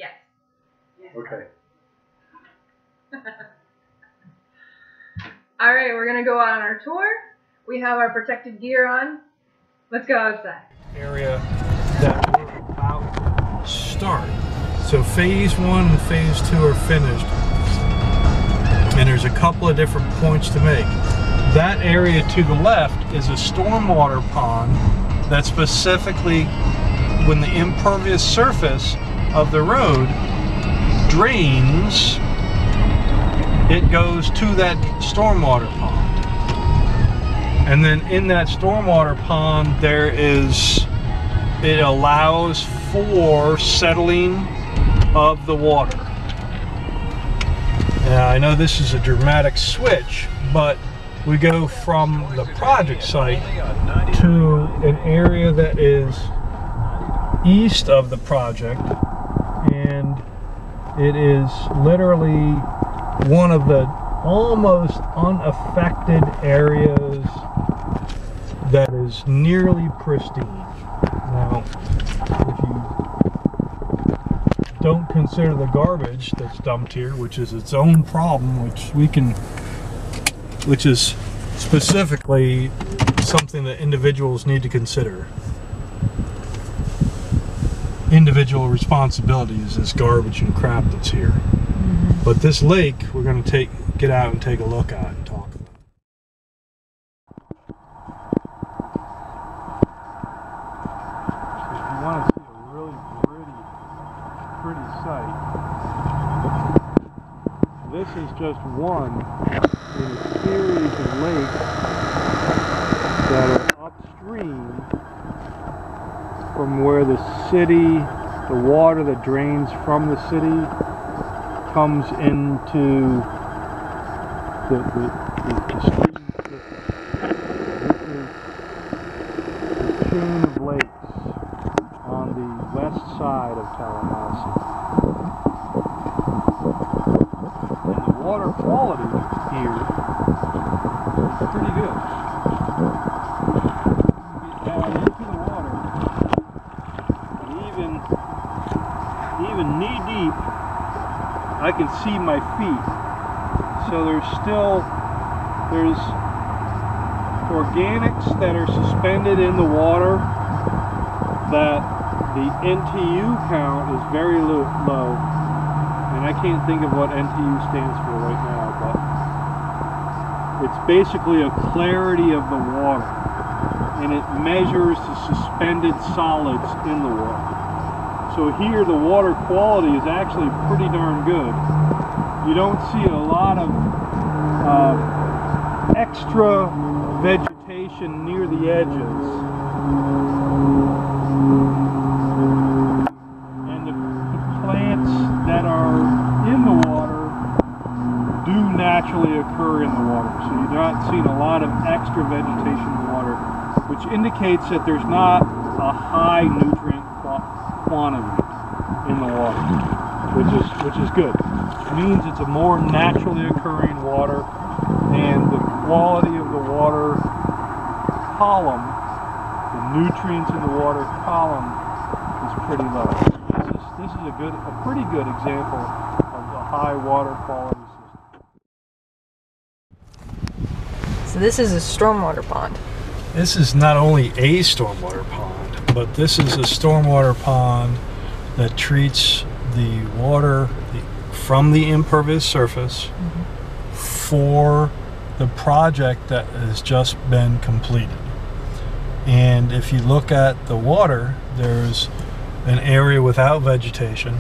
Yes. Okay. All right, we're gonna go on our tour. We have our protective gear on. Let's go outside. Area that we're about to start. So phase 1 and phase 2 are finished. And there's a couple of different points to make. That area to the left is a stormwater pond that specifically, when the impervious surface of the road drains, it goes to that stormwater pond. And then in that stormwater pond, it allows for settling of the water. Now, I know this is a dramatic switch, but we go from the project site to an area that is east of the project, and it is literally one of the almost unaffected areas that is nearly pristine. Now, if you don't consider the garbage that's dumped here, which is its own problem, which is specifically something that individuals need to consider. Individual responsibility is this garbage and crap that's here. But this lake, we're going to get out and take a look at and talk about. If you want to see a really pretty sight, this is just one in a series of lakes that are upstream from where the city, the water that drains from the city comes into the stream system. This is the chain of lakes on the west side of Tallahassee. And the water quality here is pretty good. You get down into the water, and even knee deep, I can see my feet. So there's organics that are suspended in the water that the NTU count is very low. And I can't think of what NTU stands for right now, but it's basically a clarity of the water. And it measures the suspended solids in the water. So here the water quality is actually pretty darn good. You don't see a lot of extra vegetation near the edges. And the plants that are in the water do naturally occur in the water. So you're not seeing a lot of extra vegetation in the water, which indicates that there's not a high nutrient quantity in the water, which is good. It means it's a more naturally occurring water, and the quality of the water column, the nutrients in the water column, is pretty low. This is a pretty good example of a high water quality system. So this is a stormwater pond. This is not only a stormwater pond, but this is a stormwater pond that treats the water from the impervious surface for the project that has just been completed. And if you look at the water, there's an area without vegetation,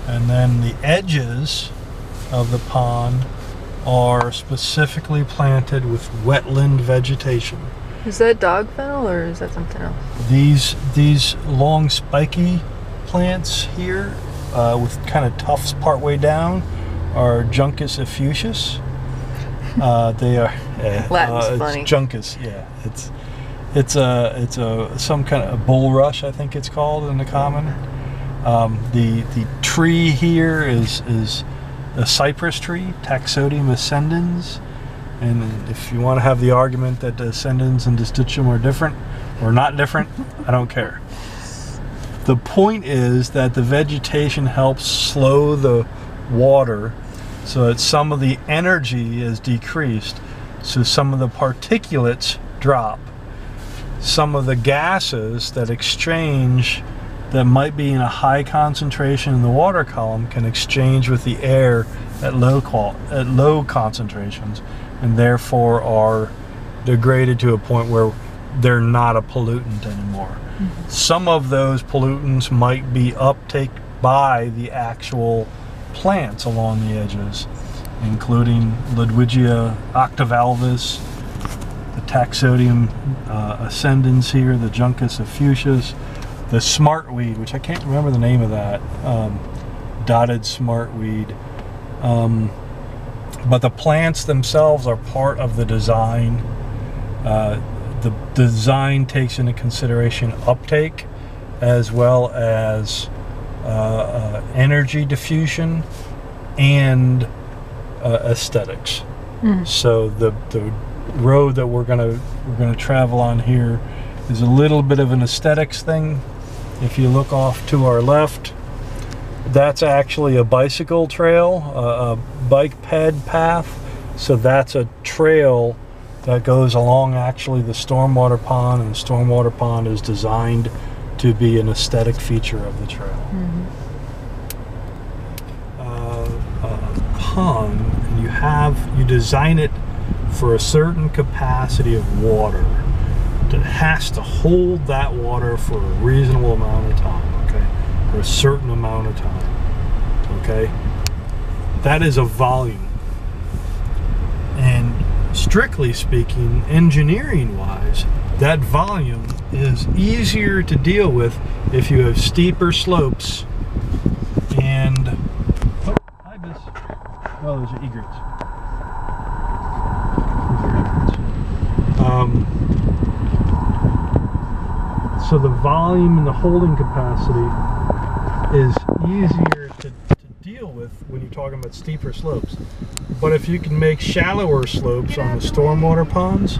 and then the edges of the pond are specifically planted with wetland vegetation. Is that dog fennel or is that something else? These long spiky plants here with kind of tufts part way down are Juncus effusius. They are Latin's funny. It's Juncus, yeah. It's some kind of a bulrush, I think it's called in the common. The tree here is a cypress tree, Taxodium ascendens. And if you want to have the argument that the ascendens and distichum are different or not different, I don't care. The point is that the vegetation helps slow the water so that some of the energy is decreased, so some of the particulates drop. Some of the gases that exchange that might be in a high concentration in the water column can exchange with the air at low concentrations, and therefore are degraded to a point where they're not a pollutant anymore. Mm-hmm. Some of those pollutants might be uptaken by the actual plants along the edges, including Ludwigia octavalvus, the Taxodium ascendens here, the Juncus effusius, the smartweed, which I can't remember the name of that, dotted smartweed. But the plants themselves are part of the design. The design takes into consideration uptake as well as energy diffusion and aesthetics. Mm-hmm. So the road that we're gonna travel on here is a little bit of an aesthetics thing. If you look off to our left, that's actually a bicycle trail, a bike ped path. So that's a trail that goes along actually the stormwater pond, and the stormwater pond is designed to be an aesthetic feature of the trail. Mm-hmm. A pond, and you design it for a certain capacity of water. It has to hold that water for a reasonable amount of time, okay? For a certain amount of time, okay? That is a volume. And strictly speaking, engineering-wise, that volume is easier to deal with if you have steeper slopes and... Oh, ibis. Oh, there's egrets. So the volume and the holding capacity is easier to deal with when you're talking about steeper slopes. But if you can make shallower slopes on the stormwater ponds,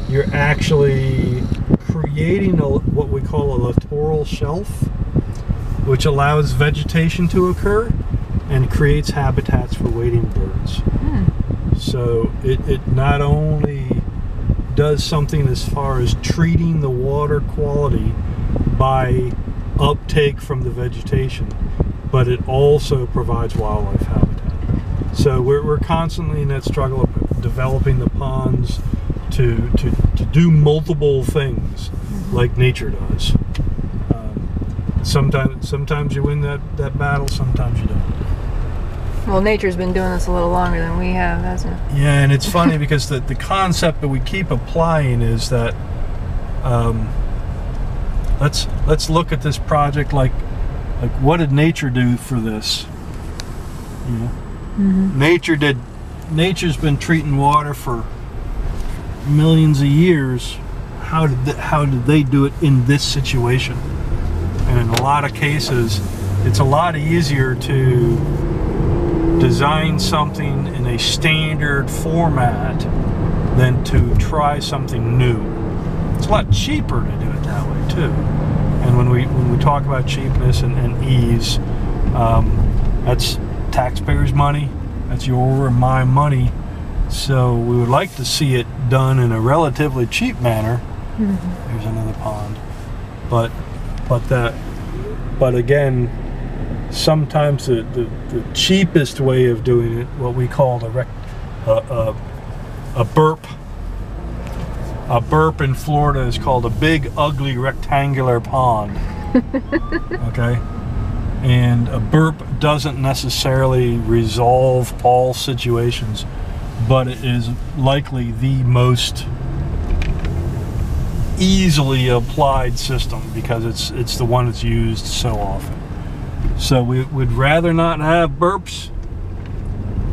you're actually creating what we call a littoral shelf, which allows vegetation to occur and creates habitats for wading birds. So it not only does something as far as treating the water quality by uptake from the vegetation, but it also provides wildlife habitat. So we're constantly in that struggle of developing the ponds to do multiple things like nature does. Sometimes you win that battle, sometimes you don't. Well, nature's been doing this a little longer than we have, hasn't it? Yeah, and it's funny because the concept that we keep applying is that let's look at this project like what did nature do for this? You know, Nature's been treating water for millions of years. How did they do it in this situation? And in a lot of cases, it's a lot easier to design something in a standard format than to try something new. It's a lot cheaper to do it that way too. And when we talk about cheapness and ease, that's taxpayers' money, that's your and my money. So we would like to see it done in a relatively cheap manner. Mm-hmm. There's another pond, but again, sometimes the cheapest way of doing it, what we call a burp. A burp in Florida is called a big, ugly, rectangular pond. Okay? And a burp doesn't necessarily resolve all situations, but it is likely the most easily applied system because it's the one that's used so often. So we would rather not have burps.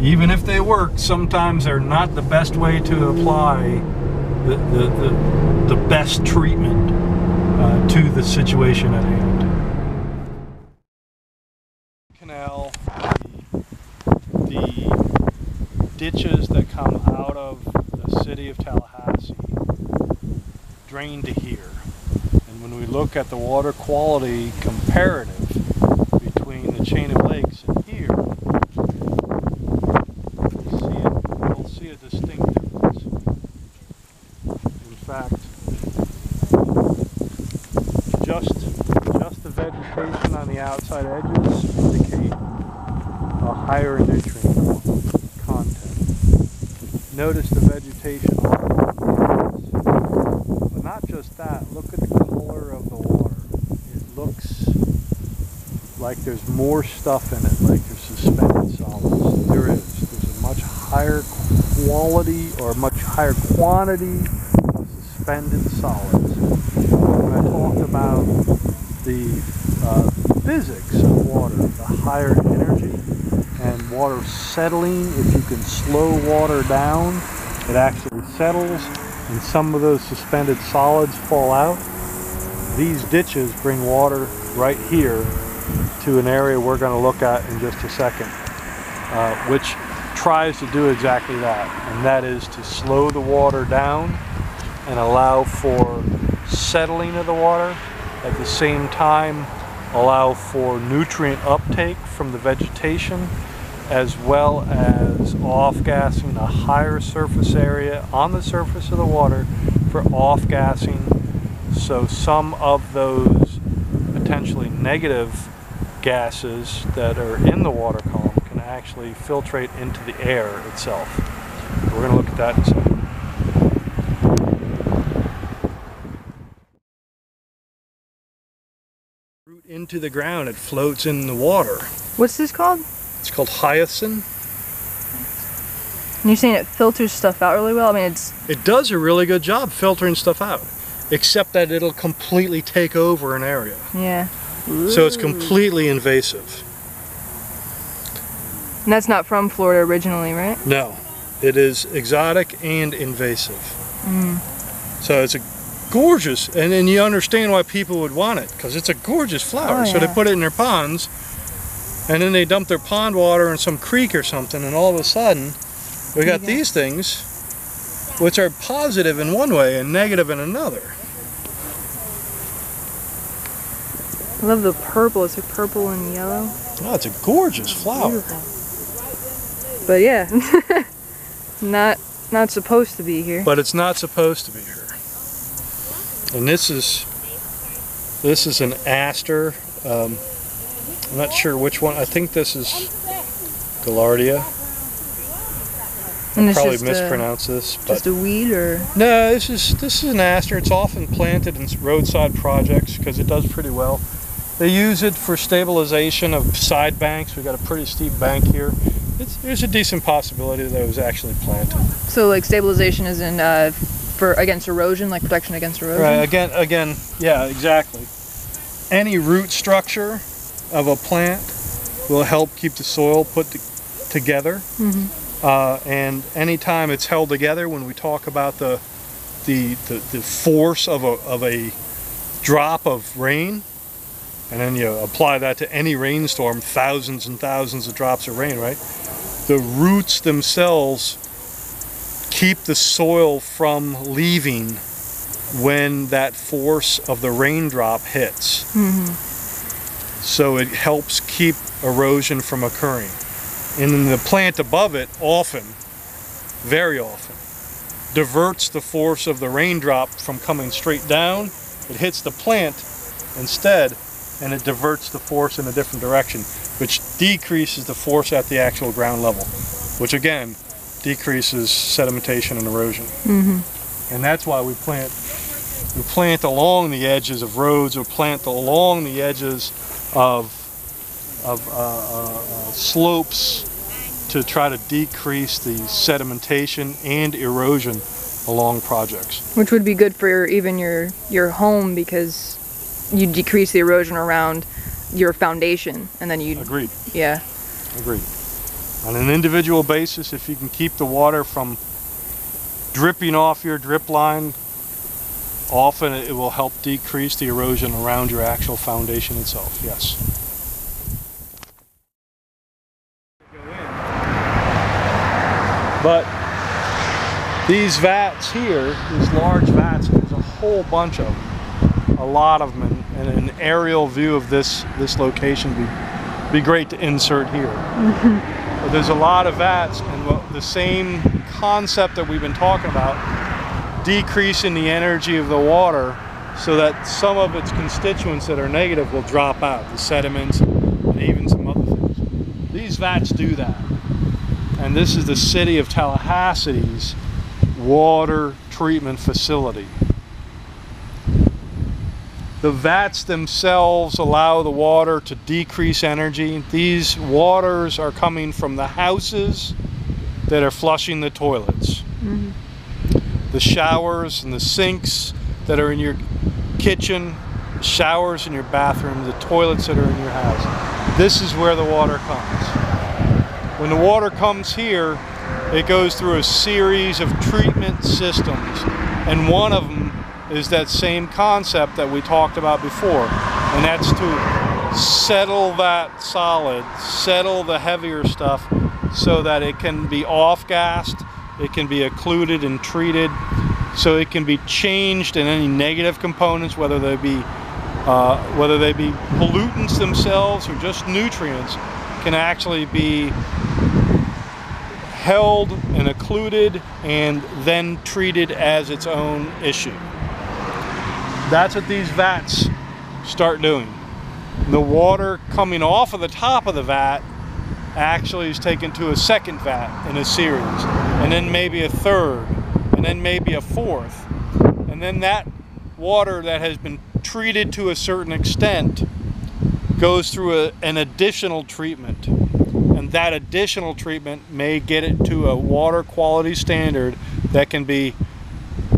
Even if they work, sometimes they're not the best way to apply the best treatment to the situation at hand. Canal, the ditches that come out of the city of Tallahassee drain to here. And when we we look at the water quality comparative between the chain of lakes and here, you'll see a distinct difference. In fact, just the vegetation on the outside edges indicate a higher nutrient content. Notice the vegetation on the edges. But not just that, look at the color of the water. It looks like there's more stuff in it, like there's suspended solids. There is. There's a much higher quality or much higher quantity of suspended solids. When I talked about the physics of water, the higher energy and water settling, if you can slow water down, it actually settles and some of those suspended solids fall out. These ditches bring water right here to an area we're going to look at in just a second, which tries to do exactly that, and that is to slow the water down and allow for settling of the water, at the same time allow for nutrient uptake from the vegetation, as well as off-gassing a higher surface area on the surface of the water for off-gassing, so some of those potentially negative gases that are in the water column can actually filtrate into the air itself. We're going to look at that in a second. Root into the ground, it floats in the water. What's this called? It's called hyacinth. And you're saying it filters stuff out really well? I mean, It does a really good job filtering stuff out, except that it'll completely take over an area. Yeah. So it's completely invasive. And that's not from Florida originally, right? No, it is exotic and invasive. So it's a gorgeous, and then you understand why people would want it, because it's a gorgeous flower. Oh, So they yeah. put it in their ponds, and then they dump their pond water in some creek or something, and all of a sudden we got these things which are positive in one way and negative in another. I love the purple. It's like purple and yellow. Oh, it's a gorgeous flower. Beautiful. But yeah, not supposed to be here. But it's not supposed to be here. And this is an aster. I'm not sure which one. I think this is Gaillardia. And I it's probably just mispronounced this, but just a weed, or no, this is an aster. It's often planted in roadside projects because it does pretty well. They use it for stabilization of side banks. We've got a pretty steep bank here. There's a decent possibility that it was actually planted. so like stabilization is in for against erosion, like protection against erosion. Right. Again, yeah, exactly. Any root structure of a plant will help keep the soil put together. And anytime it's held together, when we talk about the force of a drop of rain, and then you apply that to any rainstorm, thousands and thousands of drops of rain, right? The roots themselves keep the soil from leaving when that force of the raindrop hits. So it helps keep erosion from occurring. And then the plant above it often, very often, diverts the force of the raindrop from coming straight down. It hits the plant instead, and it diverts the force in a different direction, which decreases the force at the actual ground level, which again decreases sedimentation and erosion. And that's why we plant along the edges of roads, or plant along the edges of slopes to try to decrease the sedimentation and erosion along projects. Which would be good for even your home, because you decrease the erosion around your foundation, and then you. Agreed. Yeah. Agreed. On an individual basis, if you can keep the water from dripping off your drip line, often it will help decrease the erosion around your actual foundation itself. Yes. But these vats here, these large vats, there's a whole bunch of them. a lot of them, and an aerial view of this location would be great to insert here. But there's a lot of vats, and the same concept that we've been talking about, decreasing the energy of the water so that some of its constituents that are negative will drop out, the sediments and even some other things. These vats do that. And this is the city of Tallahassee's water treatment facility. The vats themselves allow the water to decrease energy. These waters are coming from the houses that are flushing the toilets. Mm-hmm. The showers and the sinks that are in your kitchen, showers in your bathroom, the toilets that are in your house. This is where the water comes. When the water comes here, it goes through a series of treatment systems, and one of them is that same concept that we talked about before, and that's to settle that solid, settle the heavier stuff so that it can be off-gassed, it can be occluded and treated, so it can be changed in any negative components, whether they be pollutants themselves or just nutrients, can actually be held and occluded and then treated as its own issue. That's what these vats start doing. The water coming off of the top of the vat actually is taken to a second vat in a series, and then maybe a third, and then maybe a fourth, and then that water that has been treated to a certain extent goes through an additional treatment, and that additional treatment may get it to a water quality standard that can be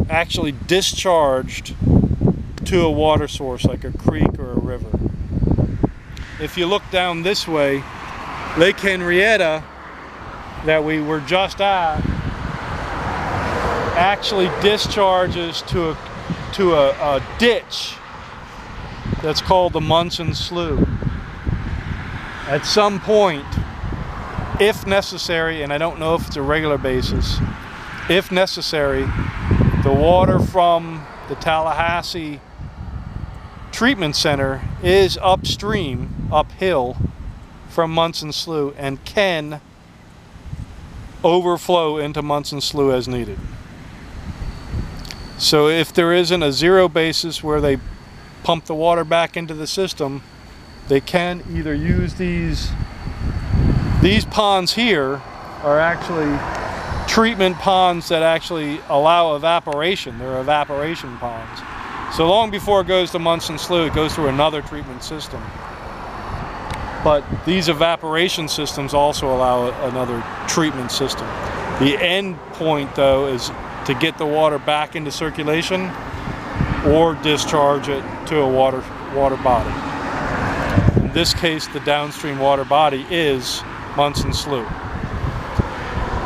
actually discharged to a water source like a creek or a river. If you look down this way, Lake Henrietta that we were just at actually discharges to a ditch that's called the Munson Slough. At some point, if necessary, and I don't know if it's a regular basis, if necessary, the water from the Tallahassee treatment center is upstream, uphill from Munson Slough, and can overflow into Munson Slough as needed. So if there isn't a zero basis where they pump the water back into the system, they can either use these ponds here are actually treatment ponds that actually allow evaporation. They're evaporation ponds. So long before it goes to Munson Slough, it goes through another treatment system. But these evaporation systems also allow another treatment system. The end point, though, is to get the water back into circulation or discharge it to a water body. In this case, the downstream water body is Munson Slough.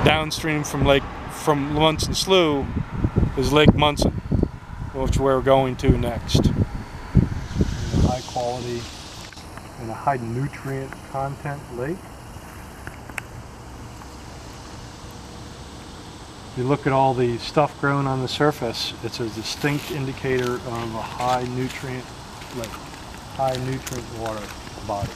Downstream from Munson Slough is Lake Munson, which we're going to next. A high quality and a high nutrient content lake. If you look at all the stuff growing on the surface, it's a distinct indicator of a high nutrient lake, high nutrient water body.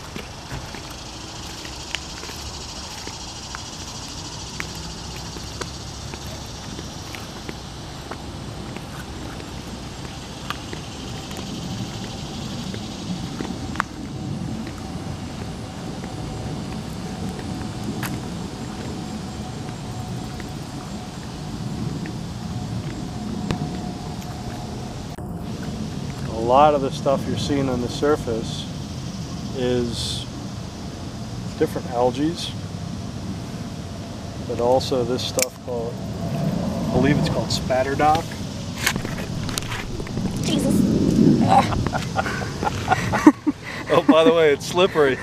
A lot of the stuff you're seeing on the surface is different algae, but also this stuff called, I believe it's called spatterdock. Jesus. Oh, by the way, it's slippery.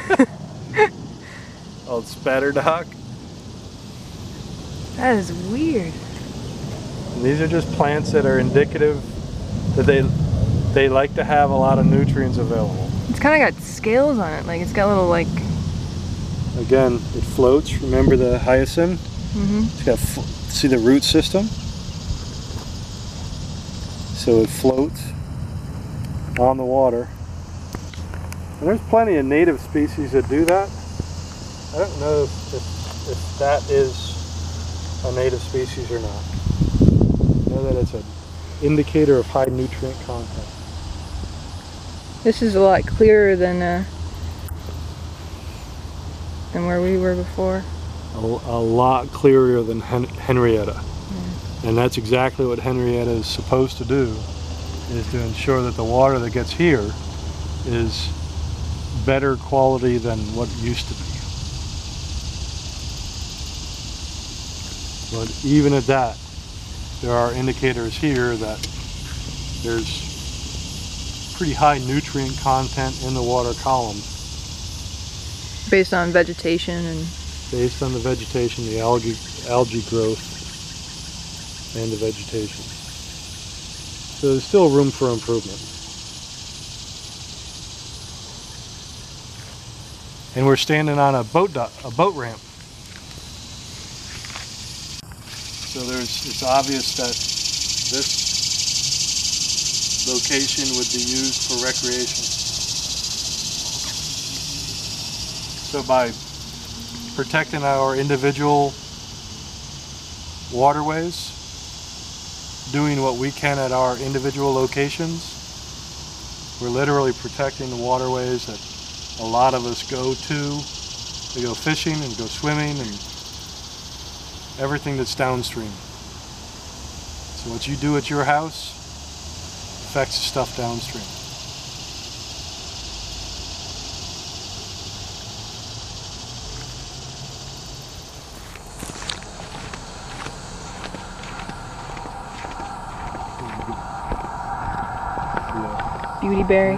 Called spatterdock. That is weird. And these are just plants that are indicative that they like to have a lot of nutrients available. It's kind of got scales on it, like it's got little like... Again, it floats. Remember the hyacinth? Mm-hmm. It's got, see the root system? So it floats. on the water. And there's plenty of native species that do that. I don't know if that is a native species or not. I know that it's an indicator of high nutrient content. This is a lot clearer than where we were before. A lot clearer than Henrietta. And that's exactly what Henrietta is supposed to do, is to ensure that the water that gets here is better quality than what it used to be. But even at that, there are indicators here that there's pretty high nutrient content in the water column. Based on vegetation and... Based on the vegetation, the algae growth, and the vegetation. So there's still room for improvement. And we're standing on a boat ramp. So it's obvious that this location would be used for recreation. So by protecting our individual waterways, doing what we can at our individual locations, we're literally protecting the waterways that a lot of us go to. We go fishing and go swimming and everything that's downstream. So what you do at your house affects the stuff downstream. Beauty berry.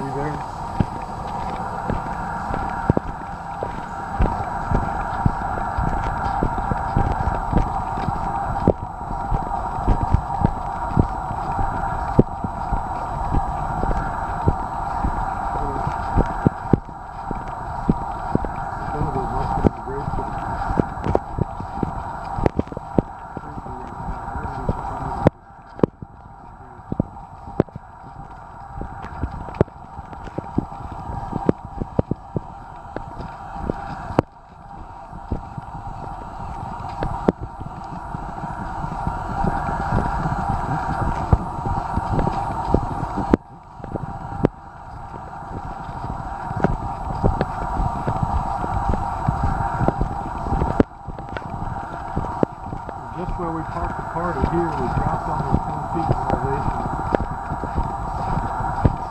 Just where we parked the car to here, we dropped almost 10 feet in elevation.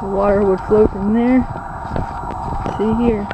The water would flow from there to here.